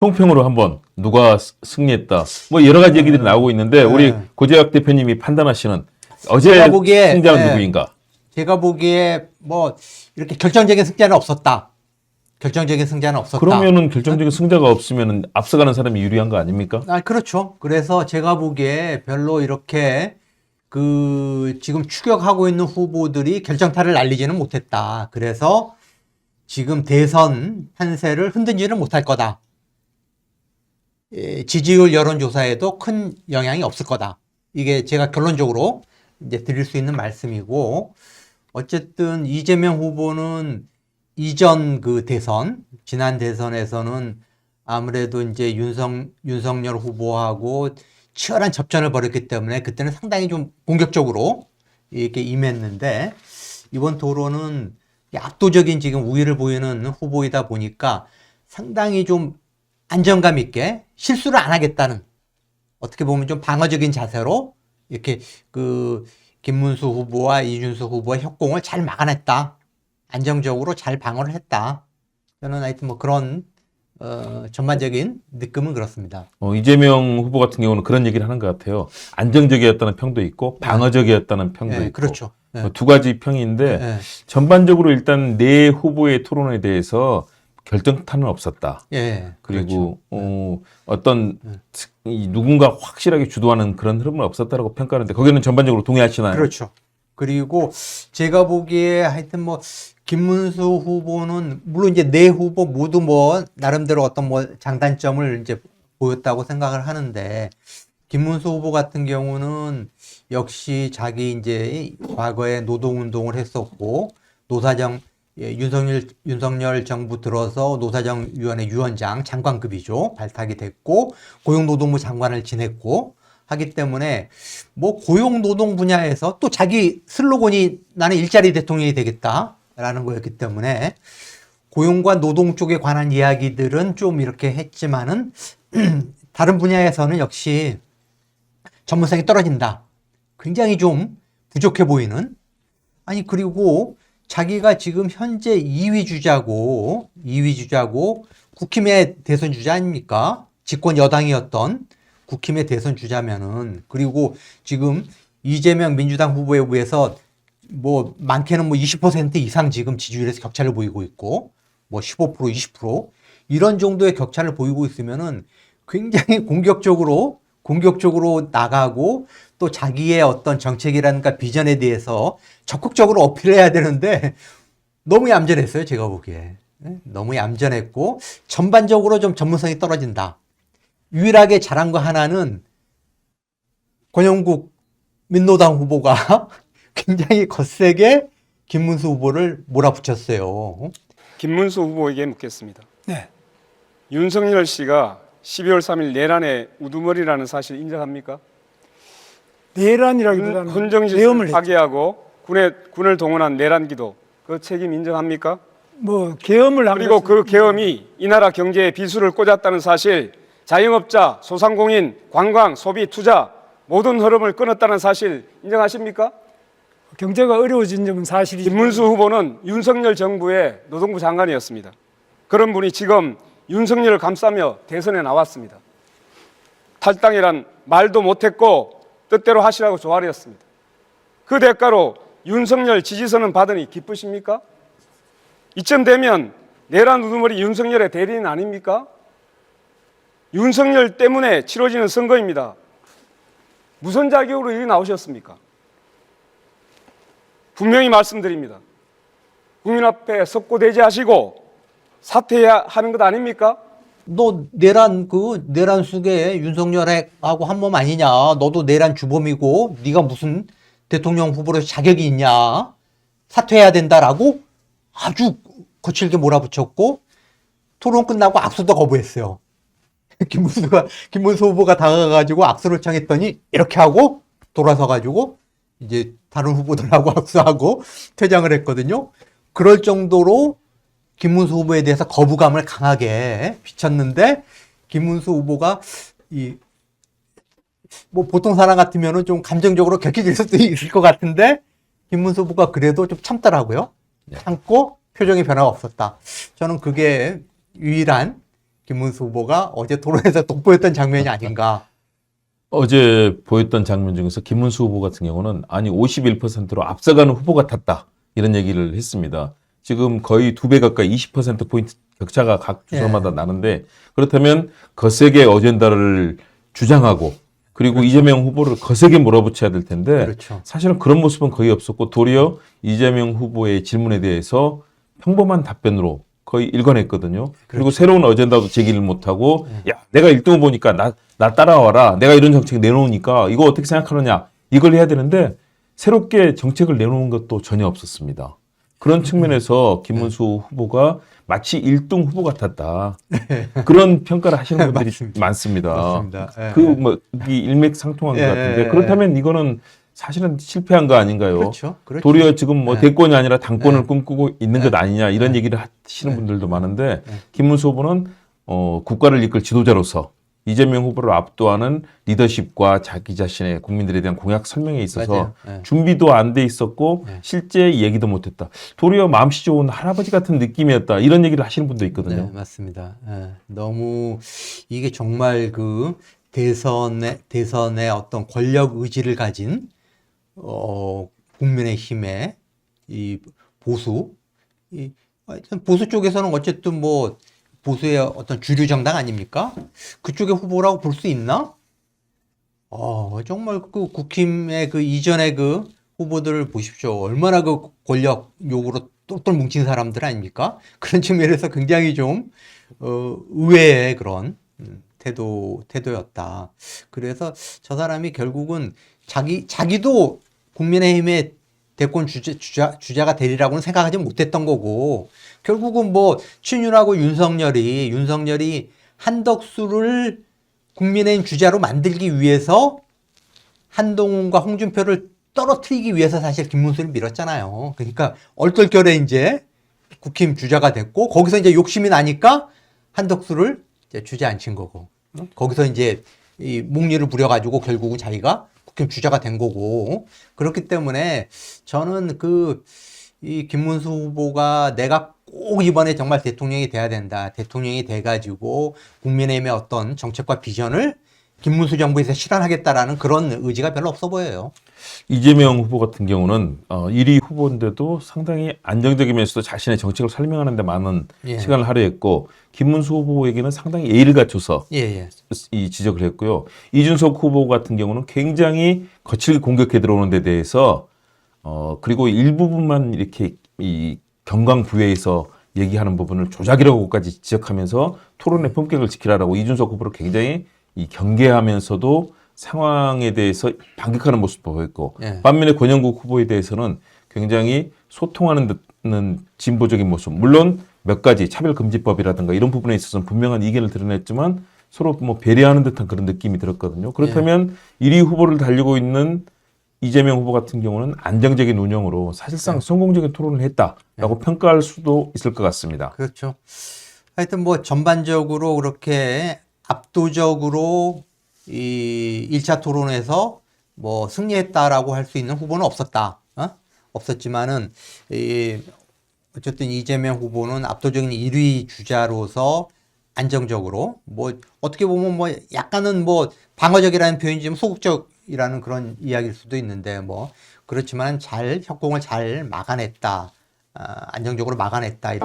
총평으로 한번 누가 승리했다. 뭐 여러 가지 얘기들이 나오고 있는데 우리 고재학 대표님이 판단하시는 어제 제가 보기에, 승자는 누구인가? 제가 보기에 뭐 이렇게 결정적인 승자는 없었다. 결정적인 승자는 없었다. 그러면은 결정적인 승자가 없으면은 앞서가는 사람이 유리한 거 아닙니까? 그렇죠. 그래서 제가 보기에 별로 이렇게 지금 추격하고 있는 후보들이 결정타를 날리지는 못했다. 그래서 지금 대선 판세를 흔들지는 못할 거다. 지지율 여론조사에도 큰 영향이 없을 거다. 이게 제가 결론적으로 이제 드릴 수 있는 말씀이고, 어쨌든 이재명 후보는 이전 지난 대선에서는 아무래도 이제 윤석열 후보하고 치열한 접전을 벌였기 때문에 그때는 상당히 좀 공격적으로 이렇게 임했는데, 이번 토론은 압도적인 지금 우위를 보이는 후보이다 보니까 상당히 좀 안정감 있게 실수를 안 하겠다는, 어떻게 보면 좀 방어적인 자세로 이렇게 김문수 후보와 이준수 후보의 협공을 잘 막아냈다. 안정적으로 잘 방어를 했다. 저는 하여튼 뭐 그런 전반적인 느낌은 그렇습니다. 이재명 후보 같은 경우는 그런 얘기를 하는 것 같아요. 안정적이었다는 평도 있고 방어적이었다는 평도 있고. 그렇죠. 두 가지 평인데 전반적으로 일단 네 후보의 토론에 대해서 결정타는 없었다. 그리고 그렇죠. 어떤 누군가 확실하게 주도하는 그런 흐름은 없었다라고 평가하는데 거기는 전반적으로 동의하시나요? 그렇죠. 그리고 제가 보기에 하여튼 뭐 김문수 후보는 물론 이제 네 후보 모두 뭐 나름대로 어떤 뭐 장단점을 이제 보였다고 생각을 하는데, 김문수 후보 같은 경우는 역시 자기 이제 과거에 노동운동을 했었고, 윤석열 정부 들어서 노사정위원회 위원장 장관급이죠. 발탁이 됐고, 고용노동부 장관을 지냈고 하기 때문에 뭐 고용노동 분야에서 또 자기 슬로건이 나는 일자리 대통령이 되겠다라는 거였기 때문에 고용과 노동 쪽에 관한 이야기들은 좀 이렇게 했지만은 다른 분야에서는 역시 전문성이 떨어진다. 굉장히 좀 부족해 보이는. 그리고 자기가 지금 현재 2위 주자고 국힘의 대선 주자 아닙니까? 집권 여당이었던 국힘의 대선 주자면은, 그리고 지금 이재명 민주당 후보에 비해서 뭐 많게는 뭐 20% 이상 지금 지지율에서 격차를 보이고 있고, 뭐 15%, 20% 이런 정도의 격차를 보이고 있으면은 굉장히 공격적으로 나가고 또 자기의 어떤 정책이라든가 비전에 대해서 적극적으로 어필해야 되는데 너무 얌전했어요, 제가 보기에. 너무 얌전했고 전반적으로 좀 전문성이 떨어진다. 유일하게 잘한 거 하나는 권영국 민노당 후보가 굉장히 거세게 김문수 후보를 몰아붙였어요. 김문수 후보에게 묻겠습니다. 네. 윤석열 씨가 12월 3일 내란의 우두머리라는 사실 인정합니까? 내란이라기보다는 헌정질서를 계엄을 했죠. 파괴하고 군을 동원한 내란기도 그 책임 인정합니까? 뭐 계엄을 한 그리고 것은 그 계엄이 이 나라 경제에 비수를 꽂았다는 사실, 자영업자, 소상공인, 관광, 소비, 투자 모든 흐름을 끊었다는 사실 인정하십니까? 경제가 어려워진 점은 사실이지만 김문수 후보는 윤석열 정부의 노동부 장관이었습니다. 그런 분이 지금 윤석열을 감싸며 대선에 나왔습니다. 탈당이란 말도 못했고 뜻대로 하시라고 조아렸습니다. 그 대가로 윤석열 지지선은 받으니 기쁘십니까? 이쯤 되면 내란 우두머리 윤석열의 대리인 아닙니까? 윤석열 때문에 치러지는 선거입니다. 무슨 자격으로 여기 나오셨습니까? 분명히 말씀드립니다. 국민 앞에 석고대죄하시고 사퇴해야 하는 것 아닙니까? 너 내란 속에 윤석열하고 한 몸 아니냐? 너도 내란 주범이고 네가 무슨 대통령 후보로 자격이 있냐? 사퇴해야 된다라고 아주 거칠게 몰아붙였고, 토론 끝나고 악수도 거부했어요. 김문수 후보가 다가가가지고 악수를 청했더니 이렇게 하고 돌아서가지고 이제 다른 후보들하고 악수하고 퇴장을 했거든요. 그럴 정도로 김문수 후보에 대해서 거부감을 강하게 비쳤는데, 김문수 후보가 뭐 보통 사람 같으면은 좀 감정적으로 격해질 수도 있을 것 같은데, 김문수 후보가 그래도 좀 참더라고요. 참고 표정의 변화가 없었다. 저는 그게 유일한 김문수 후보가 어제 토론에서 돋보였던 장면이 아닌가. 어제 보였던 장면 중에서 김문수 후보 같은 경우는 아니 51%로 앞서가는 후보 같았다 이런 얘기를 했습니다. 지금 거의 2배 가까이 20%포인트 격차가 각 주소마다 나는데 그렇다면 거세게 어젠다를 주장하고 그리고 이재명 후보를 거세게 몰아붙여야 될 텐데 그렇죠. 사실은 그런 모습은 거의 없었고 도리어 이재명 후보의 질문에 대해서 평범한 답변으로 거의 일관했거든요. 그리고 새로운 어젠다도 제기를 못하고 야 내가 1등 후보니까 나 따라와라. 내가 이런 정책 내놓으니까 이거 어떻게 생각하느냐. 이걸 해야 되는데 새롭게 정책을 내놓은 것도 전혀 없었습니다. 그런 측면에서 김문수 후보가 마치 1등 후보 같았다. 그런 평가를 하시는 분들이 많습니다. 맞습니다. 이 일맥상통한 것 같은데 예. 그렇다면 이거는 사실은 실패한 거 아닌가요? 그렇죠. 도리어 지금 뭐 대권이 아니라 당권을 꿈꾸고 있는 것 아니냐 이런 얘기를 하시는 분들도 많은데 김문수 후보는 국가를 이끌 지도자로서 이재명 후보를 압도하는 리더십과 자기 자신의 국민들에 대한 공약 설명에 있어서 준비도 안 돼 있었고 실제 얘기도 못했다. 도리어 마음씨 좋은 할아버지 같은 느낌이었다. 이런 얘기를 하시는 분도 있거든요. 네, 맞습니다. 너무 이게 정말 그 대선의 어떤 권력 의지를 가진 국민의힘의 이 보수, 하여튼 보수 쪽에서는 어쨌든 뭐 보수의 어떤 주류 정당 아닙니까? 그쪽의 후보라고 볼 수 있나? 정말 그 국힘의 그 이전의 그 후보들을 보십시오. 얼마나 그 권력 욕으로 똘똘 뭉친 사람들 아닙니까? 그런 측면에서 굉장히 좀 의외의 그런 태도였다. 그래서 저 사람이 결국은 자기도 국민의힘의 대권 주자가 되리라고는 생각하지 못했던 거고, 결국은 뭐 친윤하고 윤석열이 한덕수를 국민의힘 주자로 만들기 위해서 한동훈과 홍준표를 떨어뜨리기 위해서 사실 김문수를 밀었잖아요. 그러니까 얼떨결에 이제 국힘 주자가 됐고, 거기서 이제 욕심이 나니까 한덕수를 이제 주저앉힌 거고, 거기서 이제 이 목리를 부려가지고 결국은 자기가 국힘 주자가 된 거고, 그렇기 때문에 저는 이 김문수 후보가 내가 꼭 이번에 정말 대통령이 돼야 된다. 대통령이 돼가지고 국민의힘의 어떤 정책과 비전을 김문수 정부에서 실현하겠다라는 그런 의지가 별로 없어 보여요. 이재명 후보 같은 경우는 1위 후보인데도 상당히 안정적이면서도 자신의 정책을 설명하는 데 많은 시간을 할애했고 김문수 후보에게는 상당히 예의를 갖춰서 이 지적을 했고요. 이준석 후보 같은 경우는 굉장히 거칠게 공격해 들어오는 데 대해서 그리고 일부분만 이렇게 이 경강부회에서 얘기하는 부분을 조작이라고까지 지적하면서 토론의 품격을 지키라라고 이준석 후보를 굉장히 경계하면서도 상황에 대해서 반격하는 모습을 보였고 반면에 권영국 후보에 대해서는 굉장히 소통하는 듯는 진보적인 모습, 물론 몇 가지 차별금지법이라든가 이런 부분에 있어서는 분명한 이견을 드러냈지만 서로 뭐 배려하는 듯한 그런 느낌이 들었거든요. 그렇다면 1위 후보를 달리고 있는 이재명 후보 같은 경우는 안정적인 운영으로 사실상 성공적인 토론을 했다라고 평가할 수도 있을 것 같습니다. 그렇죠. 하여튼 뭐 전반적으로 그렇게 압도적으로 이 1차 토론에서 뭐 승리했다라고 할 수 있는 후보는 없었다. 없었지만은 어쨌든 이재명 후보는 압도적인 1위 주자로서 안정적으로 뭐 어떻게 보면 뭐 약간은 뭐 방어적이라는 표현이 좀 소극적이라는 그런 이야기일 수도 있는데 뭐 그렇지만 협공을 잘 막아냈다. 안정적으로 막아냈다.